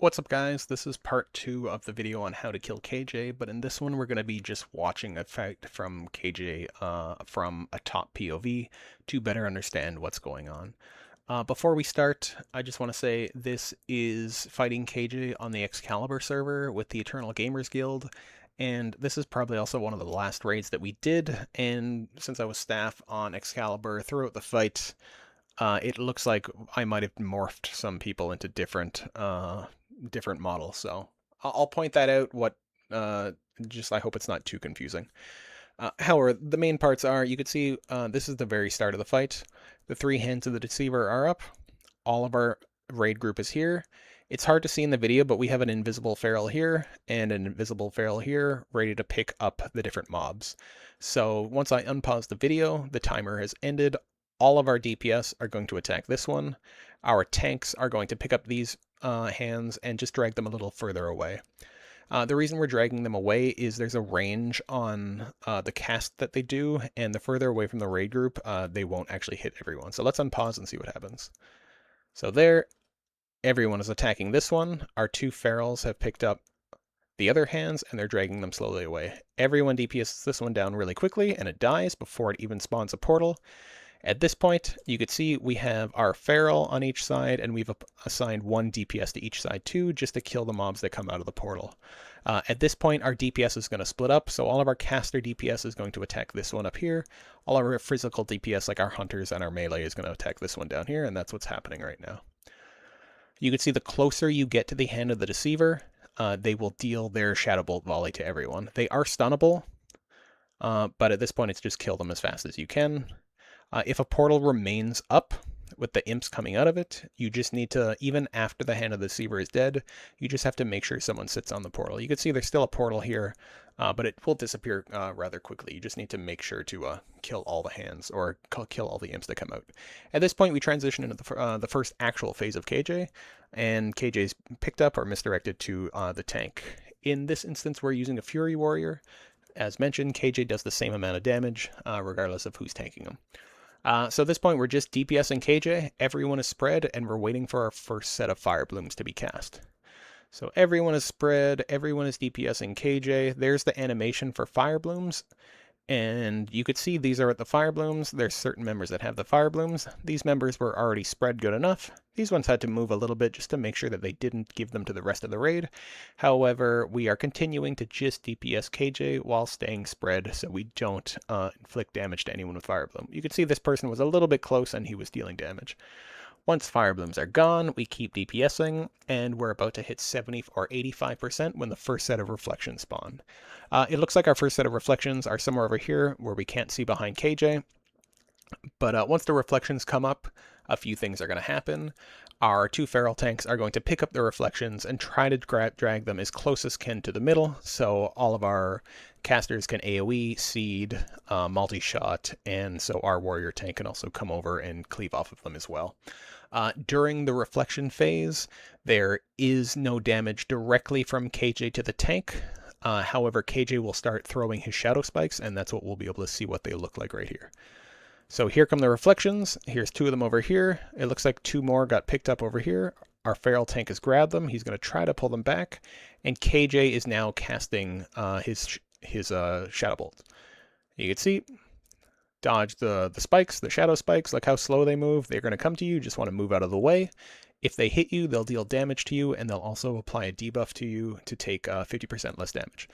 What's up guys, this is part 2 of the video on how to kill KJ, but in this one we're going to be just watching a fight from KJ from a top POV to better understand what's going on. Before we start, I just want to say this is fighting KJ on the Excalibur server with the Eternal Gamers Guild, and this is probably also one of the last raids that we did, and since I was staff on Excalibur throughout the fight, it looks like I might have morphed some people into different models. So I'll point that out. I hope it's not too confusing. However, the main parts are you can see this is the very start of the fight. The three hands of the Deceiver are up. All of our raid group is here. It's hard to see in the video, but we have an invisible feral here and an invisible feral here ready to pick up the different mobs. So once I unpause the video, the timer has ended. All of our DPS are going to attack this one. Our tanks are going to pick up these hands and just drag them a little further away. The reason we're dragging them away is there's a range on the cast that they do, and the further away from the raid group, they won't actually hit everyone. So let's unpause and see what happens. So there, everyone is attacking this one. Our two ferals have picked up the other hands, and they're dragging them slowly away. Everyone DPSs this one down really quickly, and it dies before it even spawns a portal. At this point, you can see we have our feral on each side, and we've assigned one DPS to each side too, just to kill the mobs that come out of the portal. At this point, our DPS is going to split up, so all of our caster DPS is going to attack this one up here. All of our physical DPS, like our hunters and our melee, is going to attack this one down here, and that's what's happening right now. You can see the closer you get to the hand of the Deceiver, they will deal their Shadow Bolt volley to everyone. They are stunnable, but at this point, it's just kill them as fast as you can. If a portal remains up with the imps coming out of it, you just need to, even after the hand of the Deceiver is dead, you just have to make sure someone sits on the portal. You can see there's still a portal here, but it will disappear rather quickly. You just need to make sure to kill all the hands, or kill all the imps that come out. At this point, we transition into the first actual phase of KJ, and KJ's picked up or misdirected to the tank. In this instance, we're using a Fury Warrior. As mentioned, KJ does the same amount of damage, regardless of who's tanking him. So at this point, we're just DPSing KJ, everyone is spread, and we're waiting for our first set of Fire Blooms to be cast. So everyone is spread, everyone is DPSing KJ. There's the animation for Fire Blooms, and you could see these are at the Fire Blooms. There's certain members that have the Fire Blooms. These members were already spread good enough. These ones had to move a little bit just to make sure that they didn't give them to the rest of the raid. However, we are continuing to just DPS KJ while staying spread so we don't inflict damage to anyone with Fire Bloom. You can see this person was a little bit close and he was dealing damage. Once Fire Blooms are gone, we keep DPSing, and we're about to hit 70 or 85% when the first set of reflections spawn. It looks like our first set of reflections are somewhere over here where we can't see behind KJ, but once the reflections come up, a few things are going to happen. Our two feral tanks are going to pick up the reflections and try to drag them as close as can to the middle, so all of our casters can AoE, seed, multi-shot, and so our warrior tank can also come over and cleave off of them as well. During the reflection phase, there is no damage directly from KJ to the tank. However, KJ will start throwing his shadow spikes, and that's what we'll be able to see what they look like right here. So here come the reflections. Here's two of them over here. It looks like two more got picked up over here. Our feral tank has grabbed them. He's going to try to pull them back, and KJ is now casting his shadow bolt. You can see, dodge the spikes, the shadow spikes. Look how slow they move. They're going to come to you. Just want to move out of the way. If they hit you, they'll deal damage to you, and they'll also apply a debuff to you to take 50% less damage.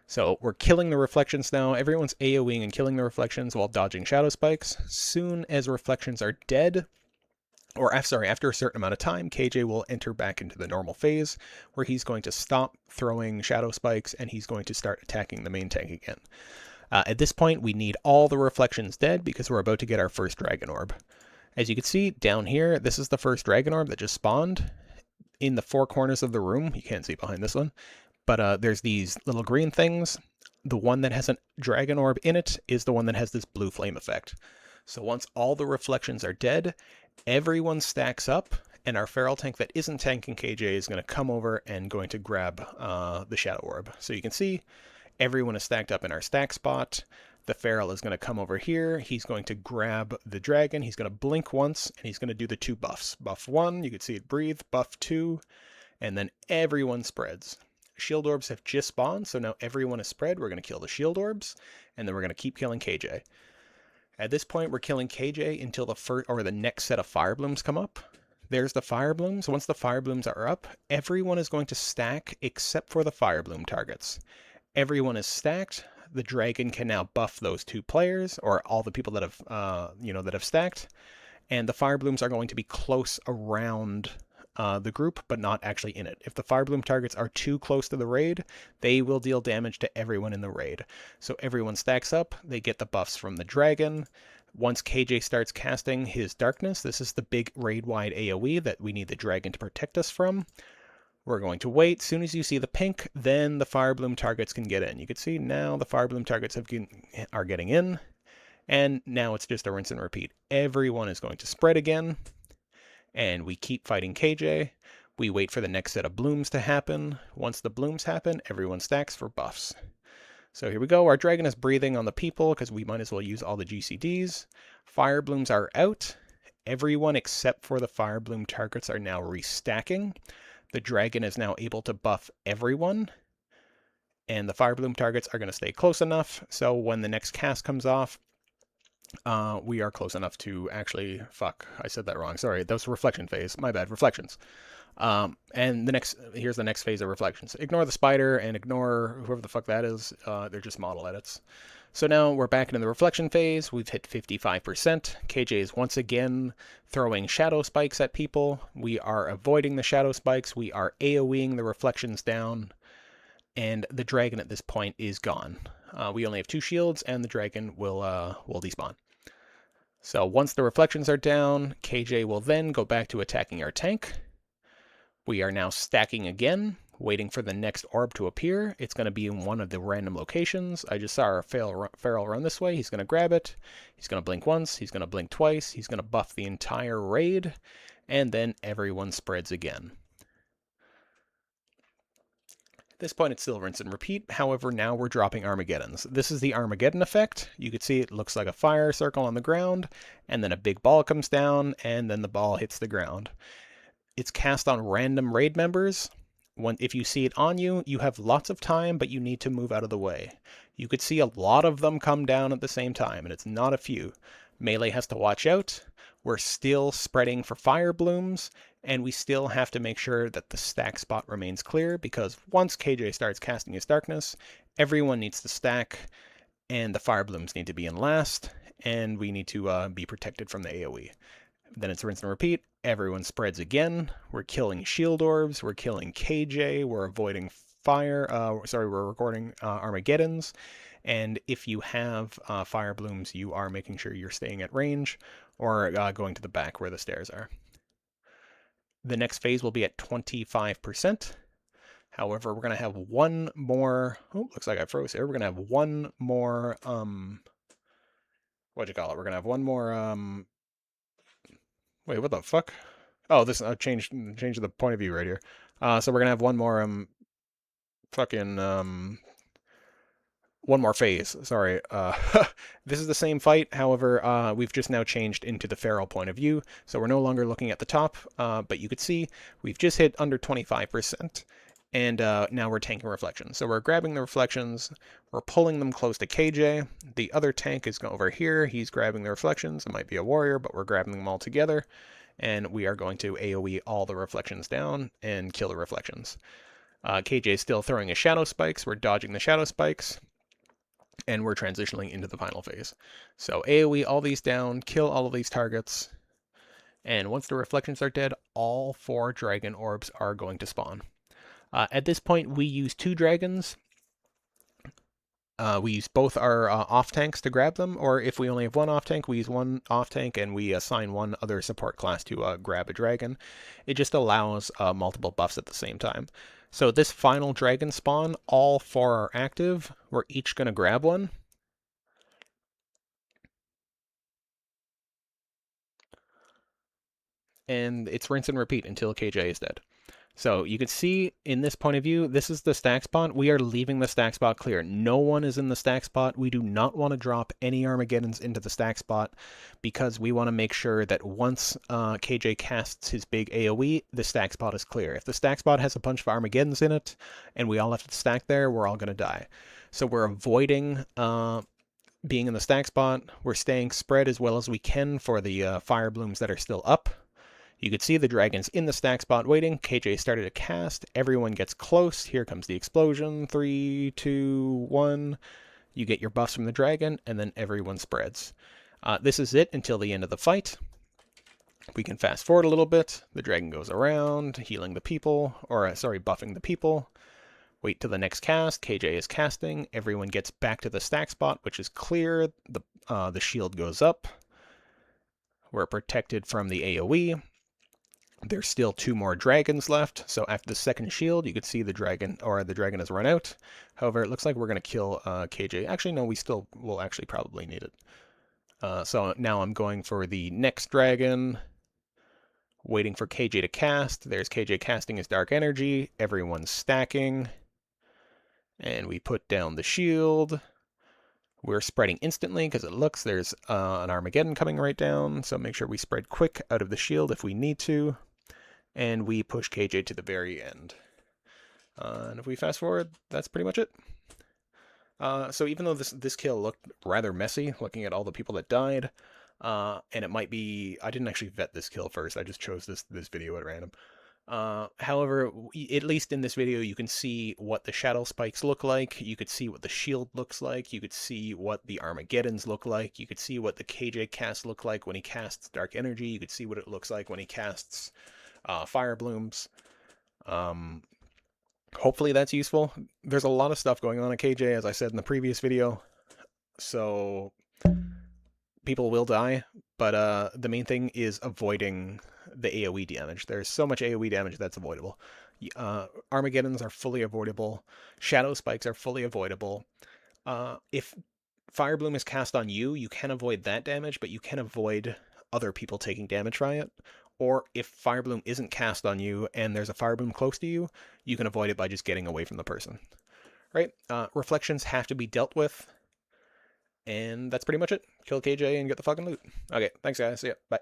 So we're killing the reflections now. Everyone's AoEing and killing the reflections while dodging shadow spikes. Soon as reflections are dead, or after a certain amount of time, KJ will enter back into the normal phase where he's going to stop throwing shadow spikes and he's going to start attacking the main tank again. At this point, we need all the reflections dead because we're about to get our first dragon orb. As you can see down here, this is the first dragon orb that just spawned. In the four corners of the room, you can't see behind this one, but there's these little green things. The one that has a dragon orb in it is the one that has this blue flame effect. So once all the reflections are dead, everyone stacks up, and our feral tank that isn't tanking KJ is going to come over and going to grab the shadow orb. So you can see everyone is stacked up in our stack spot. The feral is going to come over here. He's going to grab the dragon. He's going to blink once, and he's going to do the two buffs. Buff 1, you can see it breathe. Buff 2, and then everyone spreads. Shield orbs have just spawned, so now everyone is spread. We're going to kill the shield orbs, and then we're going to keep killing KJ. At this point, we're killing KJ until the next set of fire blooms come up. There's the fire blooms. Once the fire blooms are up, everyone is going to stack except for the fire bloom targets. Everyone is stacked. The dragon can now buff those 2 players, or all the people that have, that have stacked. And the fire blooms are going to be close around the group, but not actually in it. If the fire bloom targets are too close to the raid, they will deal damage to everyone in the raid. So everyone stacks up, they get the buffs from the dragon. Once KJ starts casting his darkness, this is the big raid-wide AoE that we need the dragon to protect us from. We're going to wait. As soon as you see the pink, then the fire bloom targets can get in. You can see now the fire bloom targets are getting in. And now it's just a rinse and repeat. Everyone is going to spread again. And we keep fighting KJ. We wait for the next set of blooms to happen. Once the blooms happen, everyone stacks for buffs. So here we go. Our dragon is breathing on the people because we might as well use all the GCDs. Fire blooms are out. Everyone except for the fire bloom targets are now restacking. The dragon is now able to buff everyone. And the fire bloom targets are going to stay close enough. So when the next cast comes off, we are close enough to actually... Fuck, I said that wrong. Sorry, that was reflection phase. My bad, reflections. And here's the next phase of reflections. Ignore the spider and ignore whoever the fuck that is. They're just model edits. So now we're back into the reflection phase. We've hit 55%. KJ is once again throwing shadow spikes at people. We are avoiding the shadow spikes. We are AoEing the reflections down. And the dragon at this point is gone. We only have 2 shields, and the dragon will despawn. So once the reflections are down, KJ will then go back to attacking our tank. We are now stacking again, waiting for the next orb to appear. It's going to be in one of the random locations. I just saw our feral run this way. He's going to grab it. He's going to blink once. He's going to blink twice. He's going to buff the entire raid. And then everyone spreads again. At this point, it's still rinse and repeat. However, now we're dropping Armageddons. This is the Armageddon effect. You can see it looks like a fire circle on the ground, and then a big ball comes down, and then the ball hits the ground. It's cast on random raid members. If you see it on you, you have lots of time, but you need to move out of the way. You could see a lot of them come down at the same time, and it's not a few. Melee has to watch out. We're still spreading for fire blooms, and we still have to make sure that the stack spot remains clear, because once KJ starts casting his darkness, everyone needs to stack, and the fire blooms need to be in last, and we need to be protected from the AoE. Then it's rinse and repeat. Everyone spreads again. We're killing shield orbs. We're killing KJ. We're avoiding fire. We're recording Armageddons. And if you have fire blooms, you are making sure you're staying at range or going to the back where the stairs are. The next phase will be at 25%. However, we're going to have one more... Oh, looks like I froze here. We're going to have one more... What'd you call it? We're going to have one more... Wait, what the fuck? Oh, this changed the point of view right here. So we're gonna have one more one more phase. Sorry. This is the same fight. However, we've just now changed into the feral point of view. So we're no longer looking at the top. But you could see we've just hit under 25%. And now we're tanking reflections. So we're grabbing the reflections. We're pulling them close to KJ. The other tank is over here. He's grabbing the reflections. It might be a warrior, but we're grabbing them all together. And we are going to AoE all the reflections down and kill the reflections. KJ is still throwing his shadow spikes. We're dodging the shadow spikes. And we're transitioning into the final phase. So AoE all these down, kill all of these targets. And once the reflections are dead, all 4 dragon orbs are going to spawn. At this point, we use 2 dragons. We use both our off tanks to grab them, or if we only have one off tank, we use one off tank and we assign one other support class to grab a dragon. It just allows multiple buffs at the same time. So this final dragon spawn, all 4 are active. We're each going to grab one. And it's rinse and repeat until KJ is dead. So you can see in this point of view, this is the stack spot. We are leaving the stack spot clear. No one is in the stack spot. We do not want to drop any Armageddons into the stack spot because we want to make sure that once KJ casts his big AoE, the stack spot is clear. If the stack spot has a bunch of Armageddons in it and we all have to stack there, we're all going to die. So we're avoiding being in the stack spot. We're staying spread as well as we can for the fire blooms that are still up. You can see the dragons in the stack spot waiting. KJ started to cast. Everyone gets close. Here comes the explosion. 3, 2, 1. You get your buffs from the dragon, and then everyone spreads. This is it until the end of the fight. We can fast forward a little bit. The dragon goes around, healing the people, or sorry, buffing the people. Wait till the next cast. KJ is casting. Everyone gets back to the stack spot, which is clear. The shield goes up. We're protected from the AoE. There's still 2 more dragons left, so after the second shield, you can see the dragon has run out. However, it looks like we're going to kill KJ. Actually, no, we still will actually probably need it. So now I'm going for the next dragon, waiting for KJ to cast. There's KJ casting his dark energy. Everyone's stacking. And we put down the shield. We're spreading instantly because it looks there's an Armageddon coming right down, so make sure we spread quick out of the shield if we need to. And we push KJ to the very end. And if we fast forward, that's pretty much it. So even though this kill looked rather messy, looking at all the people that died, and it might be, I didn't actually vet this kill first, I just chose this video at random. However, at least in this video, you can see what the shadow spikes look like. You could see what the shield looks like. You could see what the Armageddons look like. You could see what the KJ cast look like when he casts Dark Energy. You could see what it looks like when he casts Fire Blooms. Hopefully that's useful. There's a lot of stuff going on at KJ, as I said in the previous video. So people will die, but the main thing is avoiding the AoE damage. There's so much AoE damage that's avoidable. Armageddons are fully avoidable. Shadow spikes are fully avoidable. If Fire Bloom is cast on you, you can avoid that damage, but you can avoid other people taking damage from it. Or if Fire Bloom isn't cast on you and there's a Fire Bloom close to you, you can avoid it by just getting away from the person. Right? Reflections have to be dealt with. And that's pretty much it. Kill KJ and get the fucking loot. Okay, thanks guys. See ya. Bye.